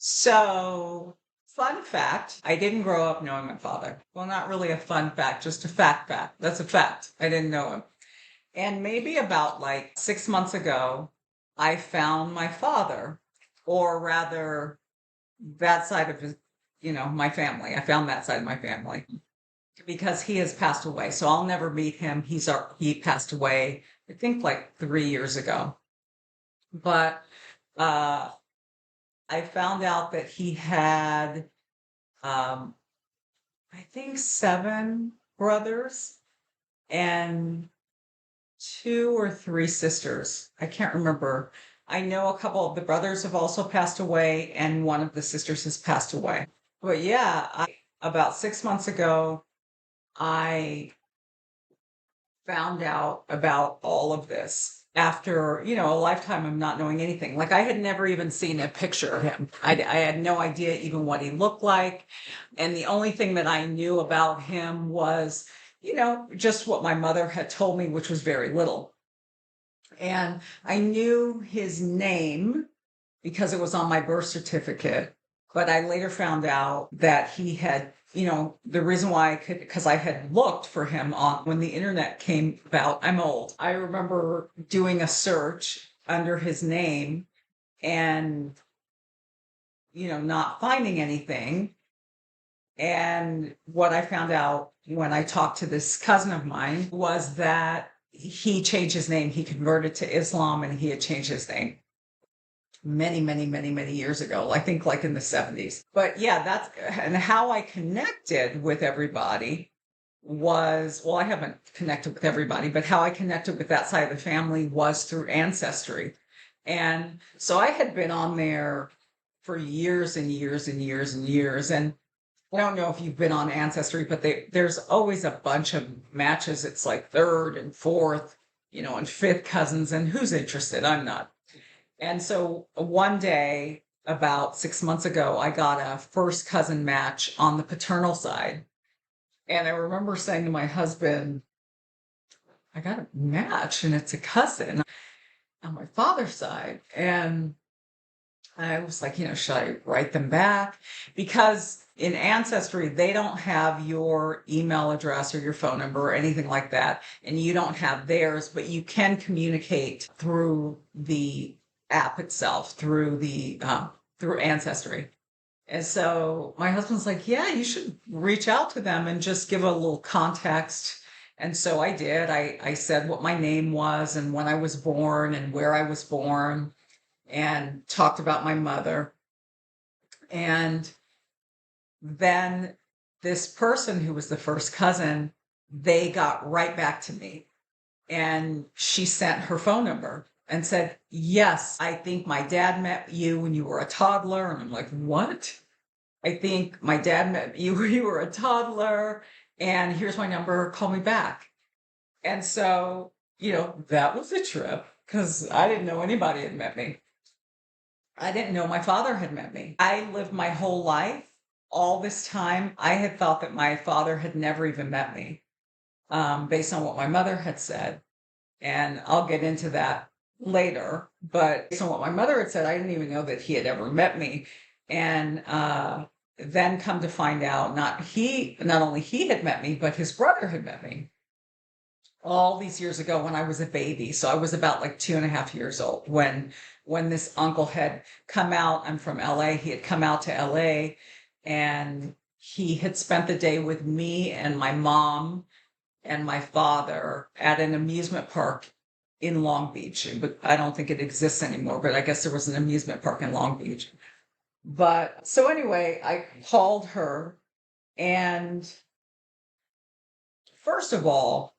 So, fun fact, I didn't grow up knowing my father. Well, not really a fun fact, just a fact. That's a fact. I didn't know him. And maybe about like 6 months ago, I found my father, or rather, that side of his, my family. I found that side of my family because he has passed away. So I'll never meet him. He passed away, I think like 3 years ago. But uh, I found out that he had um, I think 7 brothers and 2 or 3 sisters. I can't remember. I know a couple of the brothers have also passed away, and one of the sisters has passed away. But yeah, about 6 months ago, I found out about all of this after, a lifetime of not knowing anything. Like I had never even seen a picture of him. I had no idea even what he looked like. And the only thing that I knew about him was, just what my mother had told me, which was very little. And I knew his name because it was on my birth certificate. But I later found out that he had, the reason why I could, because I had looked for him on when the internet came about. I'm old. I remember doing a search under his name and, not finding anything. And what I found out when I talked to this cousin of mine was that he changed his name. He converted to Islam and he had changed his name many, many, many, many years ago. I think like in the 70s. But yeah, that's and how I connected with everybody was, well, I haven't connected with everybody, but how I connected with that side of the family was through Ancestry. And so I had been on there for years and years and years and years. And I don't know if you've been on Ancestry, but there's always a bunch of matches. It's like third and fourth, and fifth cousins. And who's interested? I'm not. And so one day, about 6 months ago, I got a first cousin match on the paternal side. And I remember saying to my husband, I got a match and it's a cousin on my father's side. And I was like, should I write them back? Because in Ancestry, they don't have your email address or your phone number or anything like that. And you don't have theirs, but you can communicate through the app itself, through Ancestry. And so my husband's like, yeah, you should reach out to them and just give a little context. And so I did. I said what my name was and when I was born and where I was born and talked about my mother. And then this person who was the first cousin, they got right back to me. And she sent her phone number and said, yes, I think my dad met you when you were a toddler. And I'm like, what? I think my dad met you when you were a toddler. And here's my number. Call me back. And so, that was a trip because I didn't know anybody had met me. I didn't know my father had met me. I lived my whole life, all this time. I had thought that my father had never even met me, based on what my mother had said. And I'll get into that later. But based on what my mother had said, I didn't even know that he had ever met me. And then come to find out, not only he had met me, but his brother had met me all these years ago when I was a baby. So I was about like 2.5 years old when this uncle had come out. I'm from LA. He had come out to LA and he had spent the day with me and my mom and my father at an amusement park in Long Beach. But I don't think it exists anymore, but I guess there was an amusement park in Long Beach. But so anyway, I called her and first of all,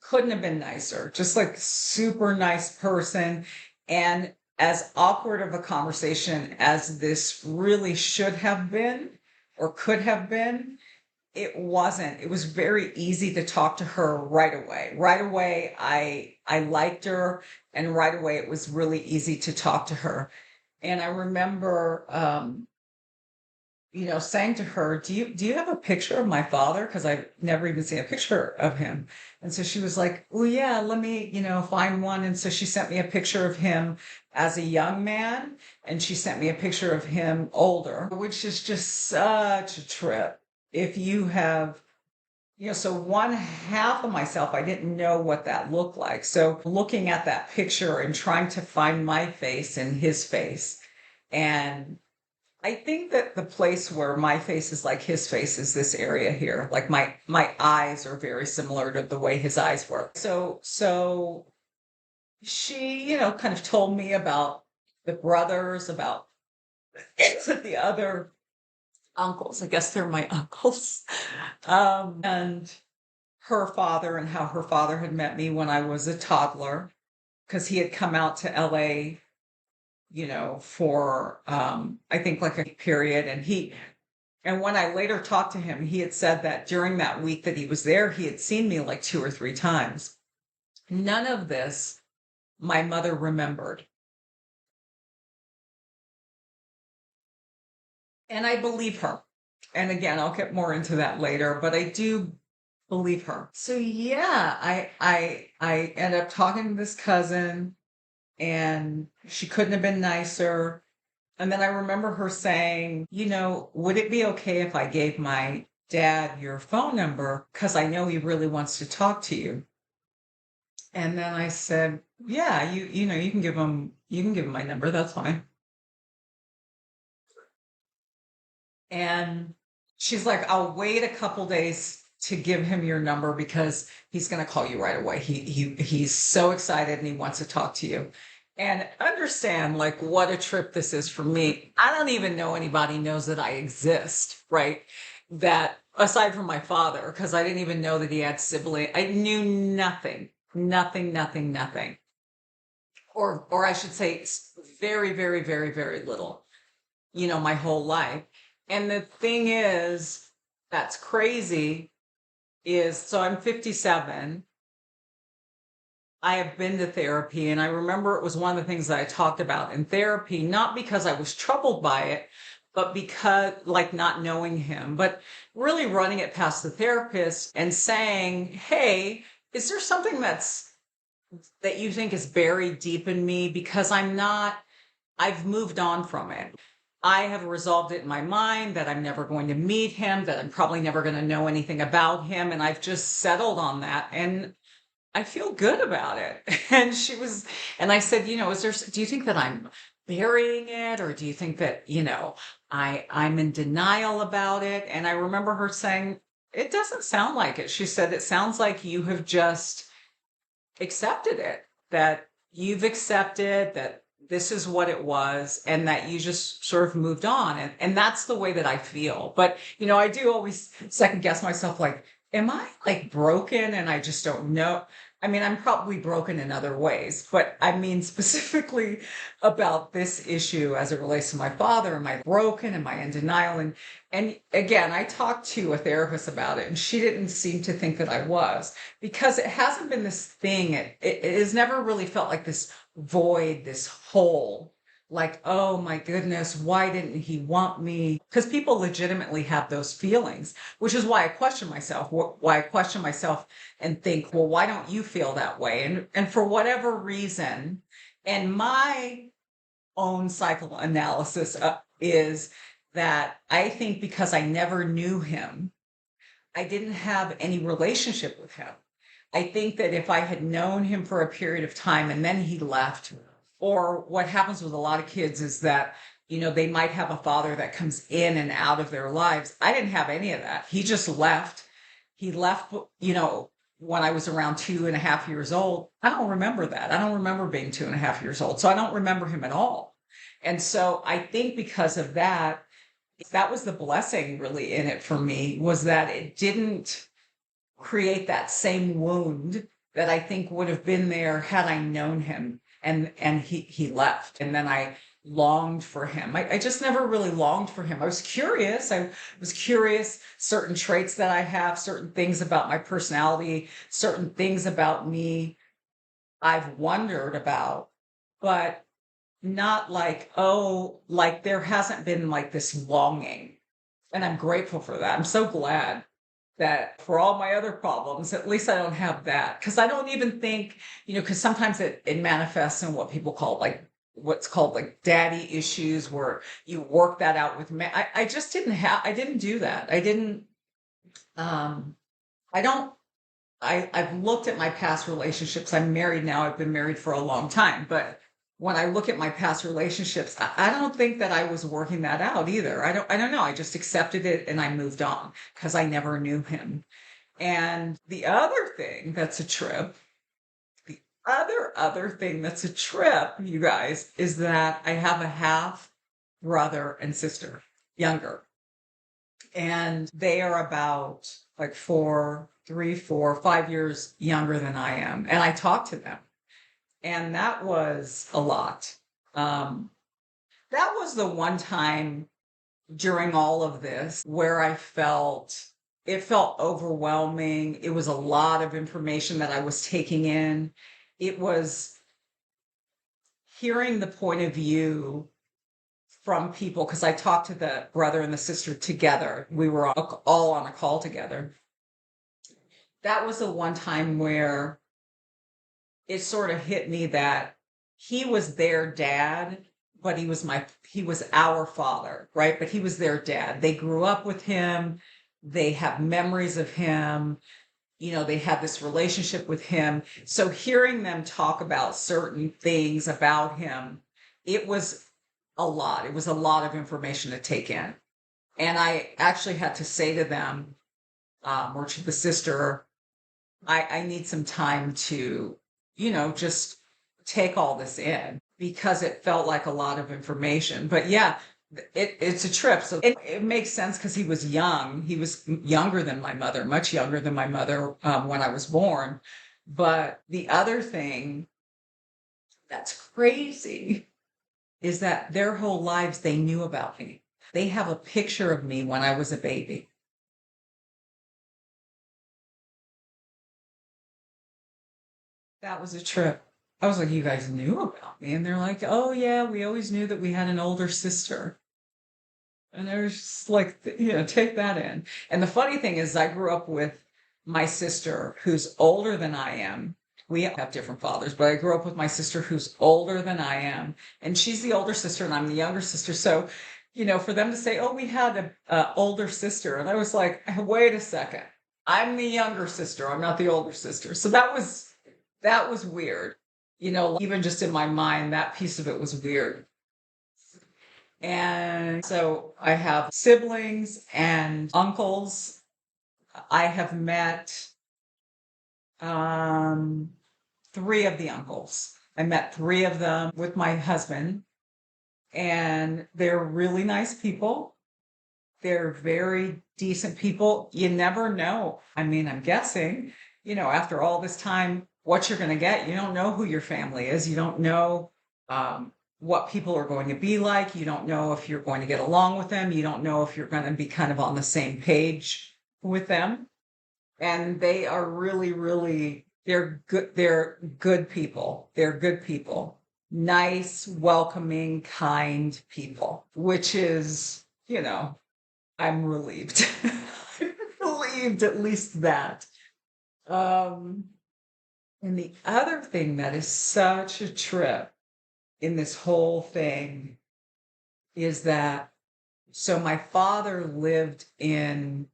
couldn't have been nicer. Just like super nice person. And as awkward of a conversation as this really should have been or could have been, it wasn't. It was very easy to talk to her right away. Right away, I liked her, and right away it was really easy to talk to her. And I remember saying to her, do you have a picture of my father? Because I've never even seen a picture of him. And so she was like, oh yeah, let me, find one. And so she sent me a picture of him as a young man, and she sent me a picture of him older, which is just such a trip. If you have, so one half of myself, I didn't know what that looked like. So looking at that picture and trying to find my face in his face. And I think that the place where my face is like his face is this area here. Like my eyes are very similar to the way his eyes work. So she, kind of told me about the brothers, about the other uncles. I guess they're my uncles. And her father, and how her father had met me when I was a toddler, because he had come out to LA, for I think like a period. And when I later talked to him, he had said that during that week that he was there, he had seen me like 2 or 3 times. None of this my mother remembered. And I believe her. And again, I'll get more into that later, but I do believe her. So yeah, I end up talking to this cousin, and she couldn't have been nicer. And then I remember her saying, would it be okay if I gave my dad your phone number? Because I know he really wants to talk to you. And then I said, yeah, you can give him my number. That's fine. And she's like, I'll wait a couple days to give him your number because he's going to call you right away. He's so excited and he wants to talk to you. And understand like what a trip this is for me. I don't even know anybody knows that I exist, right? That aside from my father, because I didn't even know that he had siblings. I knew nothing, nothing, nothing, nothing. Or I should say very, very, very, very little, my whole life. And the thing is, that's crazy, is so I'm 57. I have been to therapy, and I remember it was one of the things that I talked about in therapy, not because I was troubled by it, but because, like, not knowing him, but really running it past the therapist and saying, hey, is there something that you think is buried deep in me? Because I've moved on from it. I have resolved it in my mind that I'm never going to meet him, that I'm probably never going to know anything about him. And I've just settled on that. And I feel good about it. And I said, do you think that I'm burying it? Or do you think that, I'm in denial about it? And I remember her saying, it doesn't sound like it. She said, it sounds like you have just accepted it, that you've accepted that this is what it was, and that you just sort of moved on. And that's the way that I feel. But, I do always second guess myself, like, am I like broken and I just don't know? I mean, I'm probably broken in other ways, but I mean specifically about this issue as it relates to my father. Am I broken? Am I in denial? And again, I talked to a therapist about it, and she didn't seem to think that I was, because it hasn't been this thing. It has never really felt like this void, this hole. Like, oh my goodness, why didn't he want me? Because people legitimately have those feelings, which is why I question myself, why I question myself and think, well, why don't you feel that way? And for whatever reason, and my own psychoanalysis is that I think because I never knew him, I didn't have any relationship with him. I think that if I had known him for a period of time and then he left, or what happens with a lot of kids is that, they might have a father that comes in and out of their lives. I didn't have any of that. He just left. He left, when I was around 2.5 years old. I don't remember that. I don't remember being 2.5 years old. So I don't remember him at all. And so I think because of that, that was the blessing really in it for me, was that it didn't create that same wound that I think would have been there had I known him, and he left. And then I longed for him. I just never really longed for him. I was curious. I was curious, certain traits that I have, certain things about my personality, certain things about me I've wondered about, but not like, oh, like there hasn't been like this longing. And I'm grateful for that. I'm so glad that for all my other problems, at least I don't have that. Because I don't even think, because sometimes it manifests in what people call like what's called like daddy issues, where you work that out with me. I just I didn't do that. Um, I don't, I've looked at my past relationships. I'm married now. I've been married for a long time, but when I look at my past relationships, I don't think that I was working that out either. I don't know. I just accepted it and I moved on because I never knew him. And the other thing that's a trip, the other thing that's a trip, you guys, is that I have a half brother and sister, younger, and they are about like 5 years younger than I am. And I talk to them, and that was a lot. Um, that was the one time during all of this where it felt overwhelming. It was a lot of information that I was taking in. It was hearing the point of view from people, because I talked to the brother and the sister together. We were all on a call together. That was the one time where it sort of hit me that he was their dad, but he was our father, right? But he was their dad. They grew up with him. They have memories of him. They had this relationship with him. So hearing them talk about certain things about him, it was a lot. It was a lot of information to take in. And I actually had to say to them, or to the sister, I need some time to, just take all this in, because it felt like a lot of information. But yeah, it's a trip. So it makes sense because he was young. He was younger than my mother, much younger than my mother, when I was born. But the other thing that's crazy is that their whole lives they knew about me. They have a picture of me when I was a baby. That was a trip. I was like, you guys knew about me? And they're like, oh, yeah, we always knew that we had an older sister. And I was just like, take that in. And the funny thing is, I grew up with my sister who's older than I am. We have different fathers, but I grew up with my sister who's older than I am. And she's the older sister and I'm the younger sister. So, for them to say, oh, we had a older sister. And I was like, wait a second. I'm the younger sister. I'm not the older sister. So that was weird. Even just in my mind, that piece of it was weird. And so I have siblings and uncles. I have met um, three of the uncles. I met three of them with my husband, and they're really nice people. They're very decent people. You never know. I mean, I'm guessing, after all this time, what you're going to get. You don't know who your family is. You don't know um, what people are going to be like. You don't know if you're going to get along with them. You don't know if you're going to be kind of on the same page with them. And they are really, really, they're good. They're good people. They're good people. Nice, welcoming, kind people, which is, I'm relieved. I'm relieved, at least that. Um, and the other thing that is such a trip in this whole thing is that, so my father lived in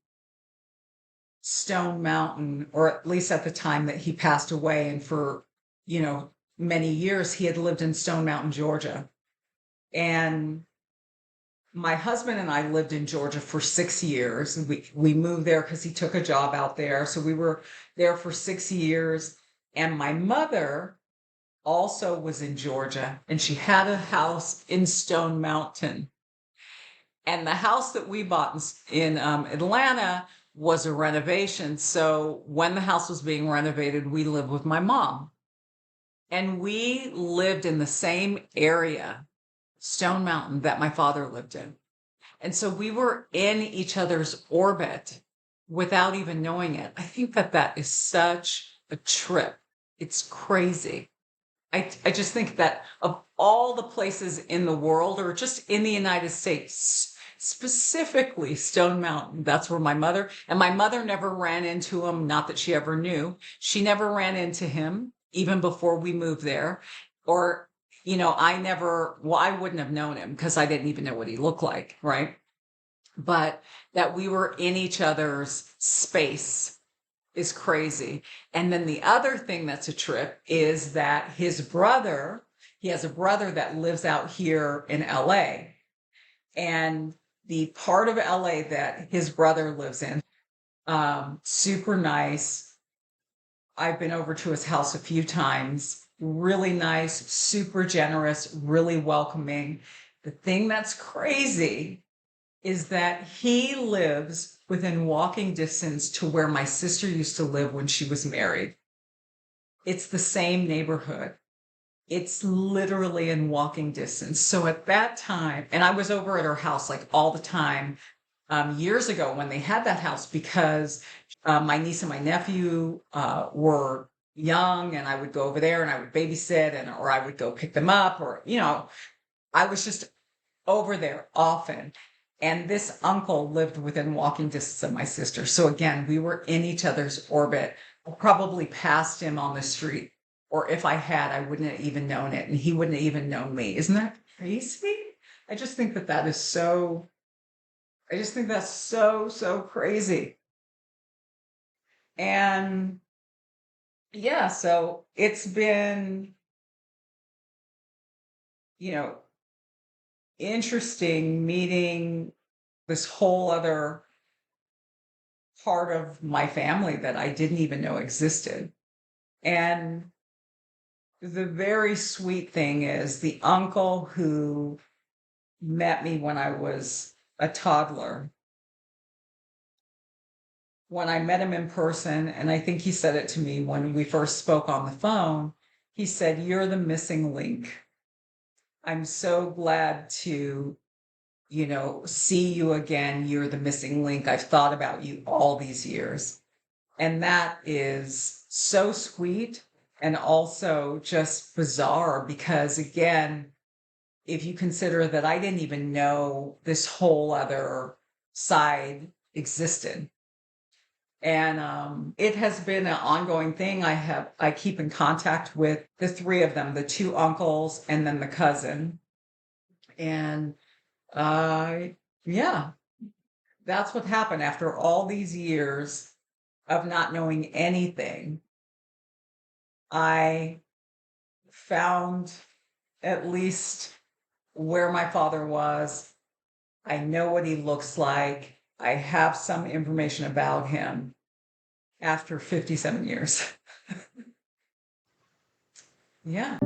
Stone Mountain, or at least at the time that he passed away, and for, many years he had lived in Stone Mountain, Georgia. And my husband and I lived in Georgia for 6 years. We moved there because he took a job out there. So we were there for 6 years. And my mother also was in Georgia, and she had a house in Stone Mountain. And the house that we bought in Atlanta was a renovation. So when the house was being renovated, we lived with my mom. And we lived in the same area, Stone Mountain, that my father lived in. And so we were in each other's orbit without even knowing it. I think that is such a trip. It's crazy. I just think that of all the places in the world, or just in the United States, specifically Stone Mountain. That's where my mother never ran into him. Not that she ever knew. She never ran into him even before we moved there. Or, I wouldn't have known him because I didn't even know what he looked like. Right. But that we were in each other's space is crazy. And then the other thing that's a trip is that he has a brother that lives out here in LA. And the part of LA that his brother lives in, super nice. I've been over to his house a few times. Really nice, super generous, really welcoming. The thing that's crazy is that he lives within walking distance to where my sister used to live when she was married. It's the same neighborhood. It's literally in walking distance. So at that time, and I was over at her house like all the time, years ago when they had that house, because my niece and my nephew were young, and I would go over there and I would babysit, or I would go pick them up, or I was just over there often. And this uncle lived within walking distance of my sister. So again, we were in each other's orbit. I probably passed him on the street, or if I had, I wouldn't have even known it, and he wouldn't have even known me. Isn't that crazy? I just think that is so. I just think that's so, so crazy. And yeah, so it's been, you know, interesting meeting this whole other part of my family that I didn't even know existed. And the very sweet thing is the uncle who met me when I was a toddler, when I met him in person, and I think he said it to me when we first spoke on the phone, he said, "You're the missing link. I'm so glad to, see you again. You're the missing link. I've thought about you all these years." And that is so sweet and also just bizarre because, again, if you consider that I didn't even know this whole other side existed. And it has been an ongoing thing. I keep in contact with the three of them, the two uncles and then the cousin. And uh, yeah, that's what happened after all these years of not knowing anything. I found at least where my father was. I know what he looks like. I have some information about him after 57 years. Yeah.